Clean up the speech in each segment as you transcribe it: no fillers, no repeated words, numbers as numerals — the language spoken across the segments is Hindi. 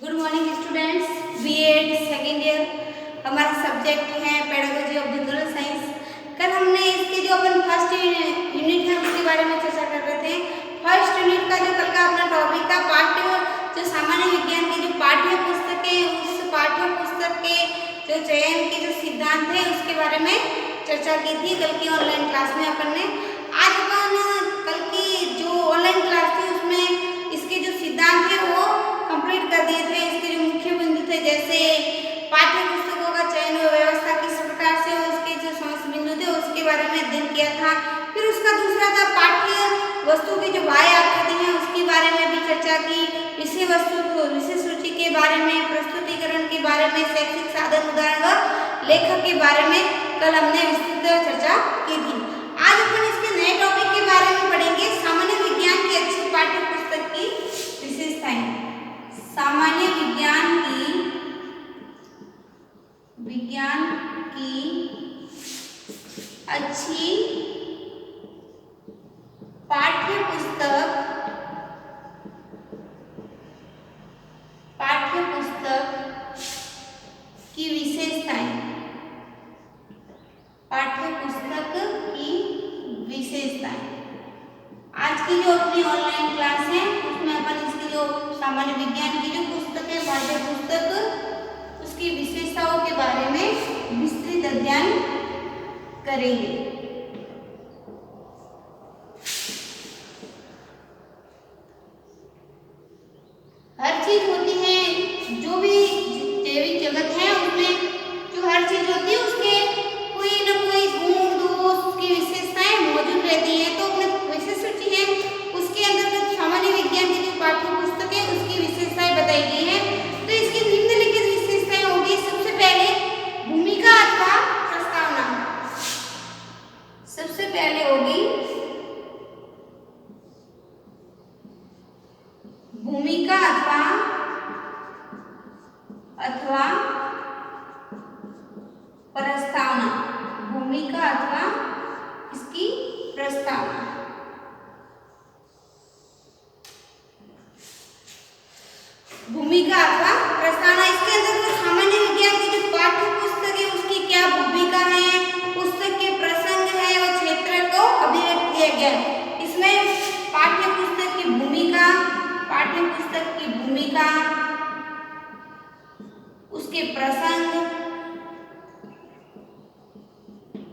Good morning students. BEd second year हमारा सब्जेक्ट है pedagogy of the girl science. कल हमने इसके जो अपन फर्स्ट यूनिट है उसके बारे में चर्चा कर रहे थे। फर्स्ट यूनिट का जो कल का अपना टॉपिक था पाठ्य जो सामान्य विज्ञान की जो पाठ्य पुस्तक है उस पाठ्य पुस्तक के जो चयन के जो सिद्धांत है उसके बारे में चर्चा की थी कल की ऑनलाइन क्लास में अपन ने। आज अपन कल की जो ऑनलाइन क्लास थी उसमें इसके जो सिद्धांत है वो कंप्लीट कर दिए थे। इसके जो मुख्य बिंदु थे जैसे पाठ्य पुस्तकों का चयन और व्यवस्था किस प्रकार से उसके जो समस्त बिंदु थे उसके बारे में अध्ययन किया था। फिर उसका दूसरा था पाठ्य वस्तु की जो बाह्य आकृति है उसके बारे में भी चर्चा की। विषय वस्तु को विषय सूची के बारे में, प्रस्तुतिकरण के बारे में, शैक्षिक साधन उदाहरण व लेखक के बारे में कल हमने विस्तृत चर्चा की थी। आज अपन इसके नए टॉपिक के बारे में पढ़ेंगे, सामान्य विज्ञान की अच्छी पाठ्य पुस्तक की विशेषताएं। सामान्य विज्ञान की अच्छी पाठ्य पुस्तक की विशेषताएं। पाठ्य पुस्तक की विशेषताएं आज की जो अपनी ऑनलाइन क्लास है उसमें अपन इसकी जो सामान्य विज्ञान की जो पुस्तक है पाठ्य पुस्तक उसकी विशेषताओं के बारे में विस्तृत अध्ययन करेंगे। हर चीज होती है जो भी जैविक जगत है उसमें जो हर चीज होती है उसके कोई न कोई गुण दोष उसकी विशेषताएं मौजूद रहती है। तो अपने विशेष सूची है उसके अंदर सामान्य विज्ञान की जो पाठ्य पुस्तक है उसकी विशेषताएं बताई गई है। तो इसकी निम्नलिखित विशेषताएं होगी। सबसे पहले भूमिका अथवा प्रस्तावना। सबसे पहले होगी भूमिका अथवा प्रस्तावना। भूमिका अथवा इसकी प्रस्तावना। भूमिका अथवा प्रस्तावना इसके अंदर सामान्य विज्ञान की जो पाठ्य पुस्तक है उसकी क्या भूमिका है, पुस्तक के प्रसंग है और क्षेत्र को अभिव्यक्त किया गया है। इसमें पाठ्य पुस्तक की भूमिका, उसके प्रसंग,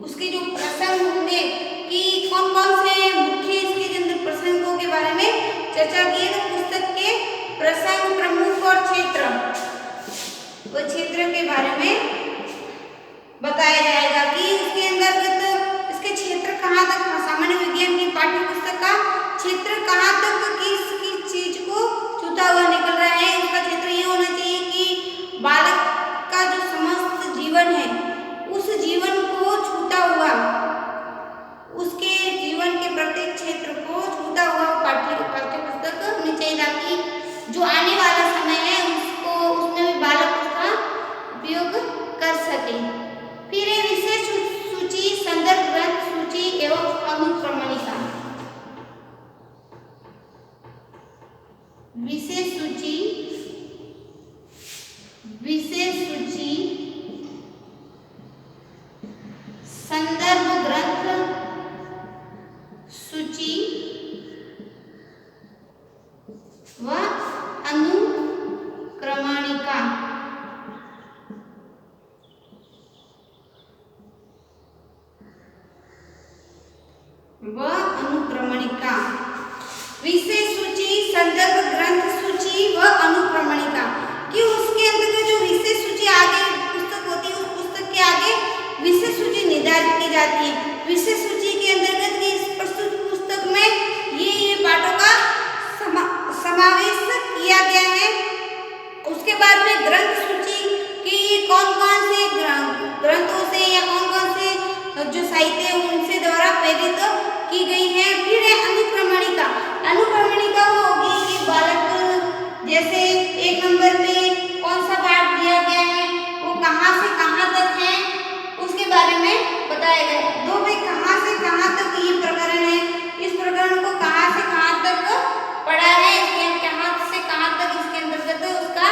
उसके जो प्रसंग होंगे कि कौन कौन से मुख्य इसके अंदर प्रसंगों के बारे में चर्चा की है। तो पुस्तक के प्रसंग, प्रमुख और क्षेत्र, वो क्षेत्र के बारे में बताया जाएगा कि इसके अंतर्गत इसके क्षेत्र कहाँ तक, सामान्य विज्ञान की पाठ्य पुस्तक का क्षेत्र कहाँ तक किस चीज को छूता हुआ निकल रहा है। इसका क्षेत्र ये होना चाहिए कि बालक का जो समस्त जीवन है उस जीवन को छूता हुआ, उसके जीवन के प्रत्येक क्षेत्र को छूता हुआ पाठ्य पुस्तक होनी चाहिए ताकि जो आने वाला समय है उसको उसमें भी बालक उसका उपयोग कर सके। फिर है विशेष सूची, संदर्भ ग्रंथ सूची एवं अनुक्रमणिका। विशेष सूची, संदर्भ ग्रंथ सूची व अनुक्रमणिका। विशेष सूची, संदर्भ ग्रंथ सूची व अनुक्रमणिका कि उसके अंदर जो विशेष सूची आगे पुस्तक होती है उस पुस्तक के आगे विशेष सूची निर्धारित की जाती है। विशेष सूची के अंतर्गत इस प्रस्तुत पुस्तक में ये पाठों का समावेश किया गया है। उसके बाद में ग्रंथ सूची कि कौन कौन से ग्रंथों से या कौन कौन से जो साहित्य उनसे द्वारा प्रेरित की गई है। फिर है अनुक्रमणिका। अनुक्रमणिका वो होगी कि बालक जैसे एक नंबर पे कौन सा पाठ दिया गया है वो कहाँ से कहाँ तक है उसके बारे में बताया गया है। दो भाई कहाँ से कहाँ तक ये प्रकरण है, इस प्रकरण को कहाँ से कहाँ तक पढ़ा है, कहाँ से कहाँ तक इसके अंतर्गत उसका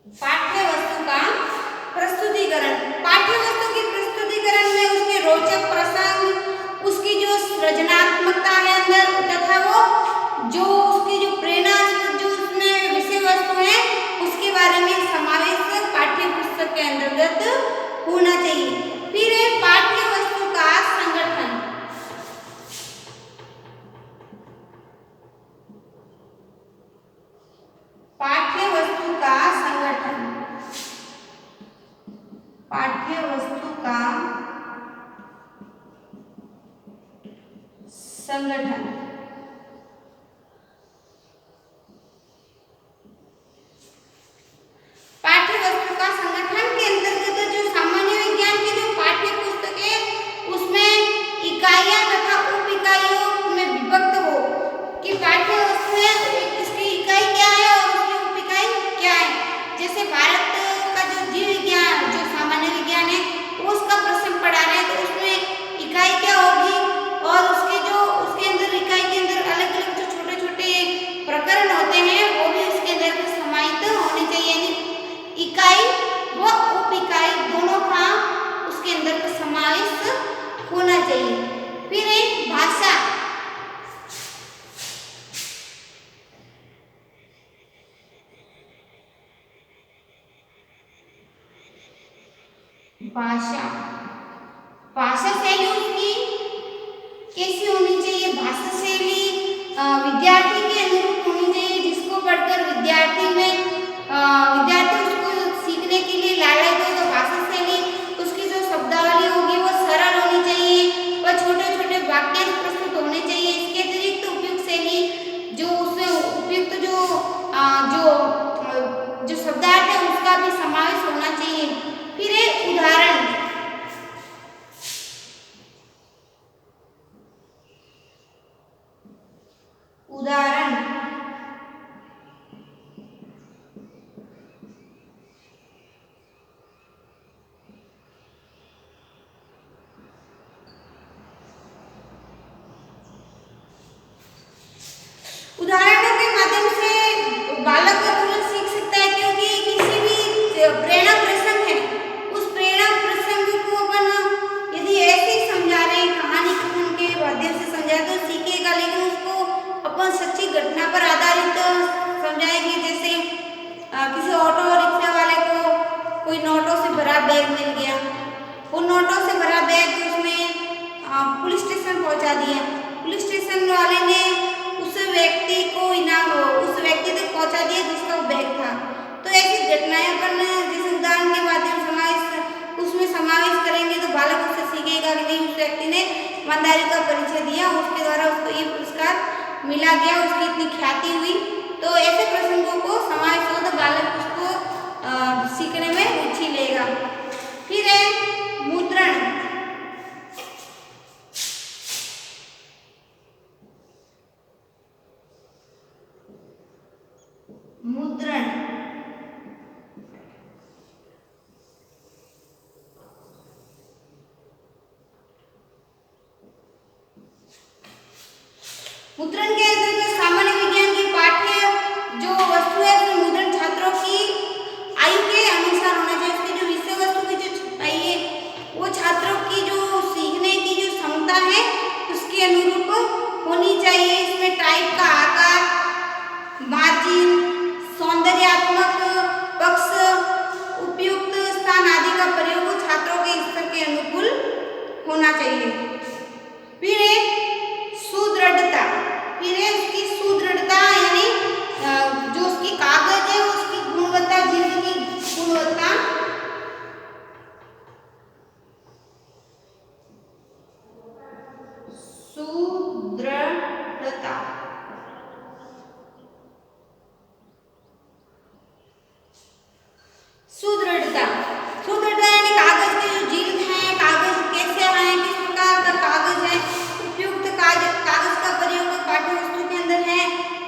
पाठ्य वस्तु का प्रस्तुतिकरण। पाठ्य वस्तु के प्रस्तुतिकरण में उसके रोचक प्रसंग, उसकी जो सृजनात्मकता है अंदर तथा वो जो उसकी जो प्रेरणा जो उसमें विषय वस्तु है उसके बारे में समावेश पाठ्य पुस्तक के अंतर्गत होना चाहिए। फिर है पाठ्य वस्तु का संगठन। पाठ्य वस्तु का संगठन। पाठ्य वस्तु का संगठन। पाठ्य वस्तु का संगठन के अंतर्गत जो सामान्य विज्ञान की जो पाठ्य पुस्तक है उसमें इकाइयां तथा उप इकाइयों में विभक्त हो कि पाठ्य वस्तु है इसकी इकाई क्या है और उसकी उप इकाई क्या है। जैसे भारत का जो जीव विज्ञान जो सामान्य विज्ञान है उसका प्रश्न पढ़ा रहे हैं तो उसमें इकाई क्या होगी और उसके अंदर इकाई के अंदर अलग अलग जो छोटे छोटे प्रकरण होते हैं वो भी उसके अंदर समाहित होने चाहिए। यानी इकाई व उप इकाई दोनों का उसके अंदर समावेश होना चाहिए। फिर एक भाषा। भाषा भाषा शैली उसकी कैसी होनी चाहिए। भाषा शैली विद्यार्थी के अनुरूप होनी चाहिए जिसको पढ़कर विद्यार्थी उसको सीखने के लिए लायक हो। तो भाषा शैली उसकी जो शब्दावली होगी वो सरल होनी चाहिए व छोटे छोटे वाक्य प्रस्तुत होने चाहिए। इसके अतिरिक्त उपयुक्त शैली जो उसमें उपयुक्त जो शब्दार्थ है उसका भी समावेश होना चाहिए। फिर एक उदाहरण। उदाहरण उदाहरणों के माध्यम से बालक तुरंत सीख सकता है क्योंकि किसी भी प्रेरणा प्रसंग है उस प्रेरणा प्रसंग को अपन यदि ऐसे ही समझा रहे हैं कहानी कथन के माध्यम से समझाए तो सीखेगा। लेकिन उसको अपन सच्ची घटना पर आधारित समझाएंगे। जैसे किसी ऑटो रिक्शा वाले को कोई नोटों से भरा बैग मिल गया, वो नोटों से भरा बैग उसने पुलिस स्टेशन पहुंचा दिया। पुलिस स्टेशन वाले ने उस व्यक्ति तक पहुंचा दिया जिसका वो बैग था। तो ऐसी घटनाएं अपन जिस उदाहरण के माध्यम उसमें समावेश करेंगे तो बालक उससे सीखेगा कि नहीं उस व्यक्ति ने ईमानदारी का परिचय दिया, उसके द्वारा उसको ये पुरस्कार मिला गया, उसकी इतनी ख्याति हुई। तो ऐसे प्रसंगों को समावेश हो तो बालक उसको सीखने में रुचि लेगा। फिर है मुद्रण। मुद्रण मुद्रण के अंतर्गत सामान्य विज्ञान की पाठ्य जो वस्तु है उसमें मुद्रण छात्रों की आयु के अनुसार होना चाहिए। उसकी जो विषय वस्तु की जो छपाई है वो छात्रों की जो सीखने की जो क्षमता है उसके अनुरूप होनी चाहिए। इसमें टाइप का आकार, मार्जिन, सौंदर्यात्मक पक्ष, उपयुक्त स्थान आदि का प्रयोग छात्रों के स्तर के अनुकूल होना चाहिए। फिर एक सुदृढ़ता। फिर है उसकी सुदृढ़ता यानी जो उसकी कागज है उसकी गुणवत्ता, जिल्द की गुणवत्ता। सुदृढ़ता सुदृढ़ता सुदृढ़ता यानी कागज की जो जिल्द है, कागज कैसे है, किस प्रकार का कागज है, उपयुक्त कागज का प्रयोग पाठ्य वस्तु के अंदर है।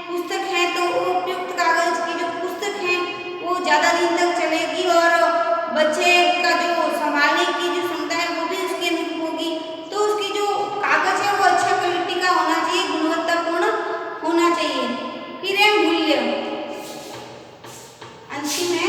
पुस्तक है तो उपयुक्त कागज की जो पुस्तक है वो ज़्यादा दिन तक चलेगी और बच्चे का जो संभालने की जो क्षमता है वो भी उसके अनुरूप होगी। तो उसकी जो कागज है वो अच्छा क्वालिटी का होना चाहिए, गुणवत्तापूर्ण होना चाहिए। फिर है मूल्य। अंतिम है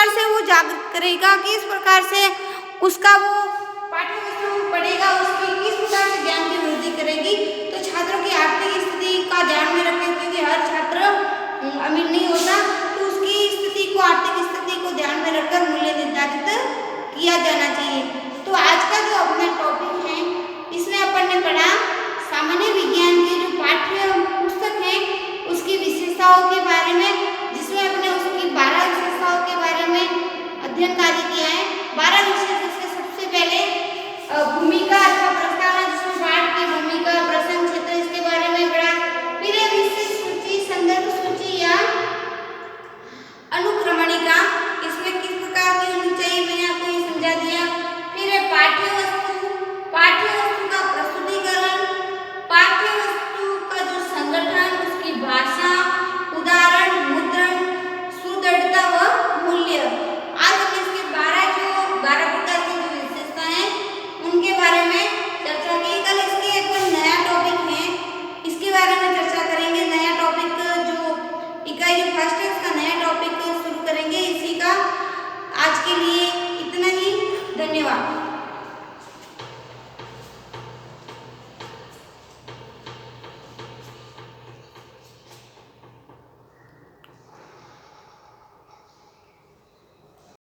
प्रकार से वो जागरूक करेगा, किस प्रकार से उसका वो पाठ्य पुस्तक पढ़ेगा, उसकी किस प्रकार से ज्ञान की वृद्धि करेगी। तो छात्रों की आर्थिक स्थिति का ध्यान में रखें, क्योंकि हर छात्र अमीर नहीं होता, तो उसकी स्थिति को, आर्थिक स्थिति को ध्यान में रखकर मूल्य निर्धारित किया जाना चाहिए। तो आज का जो अपना टॉपिक है, इसमें अपन ने पढ़ा सामान्य विज्ञान के जो पाठ्य पुस्तक है उसकी विशेषताओं के बारे में, जिसमें अपने उसकी 12 विशेषताओं के बारे में अध्ययन कार्य किया है। 12 विषय, जिससे सबसे पहले भूमिका अथवा प्रस्तावना, जिसमें पाठ की भूमिका, प्रसंग क्षेत्र, इसके बारे में पढ़ा। फिर विषय सूची, संदर्भ सूची या अनुक्रमणिका, इसमें किस प्रकार की होनी चाहिए मैंने आपको ये समझा दिया। फिर पाठ्य वस्तु का प्रस्तुतिकरण, पाठ्य वस्तु का जो संगठन, उसकी भाषा, उदाहरण, मुद्रण, सुदृढ़ता व मूल्य। आज हम इसके 12 प्रकार की जो विशेषता है उनके बारे में चर्चा की। कल इसके एक नया टॉपिक है, इसके बारे में चर्चा करेंगे। नया टॉपिक जो इकाई जो फर्स्ट है उसका नया टॉपिक शुरू करेंगे इसी का। आज के लिए इतना ही, धन्यवाद।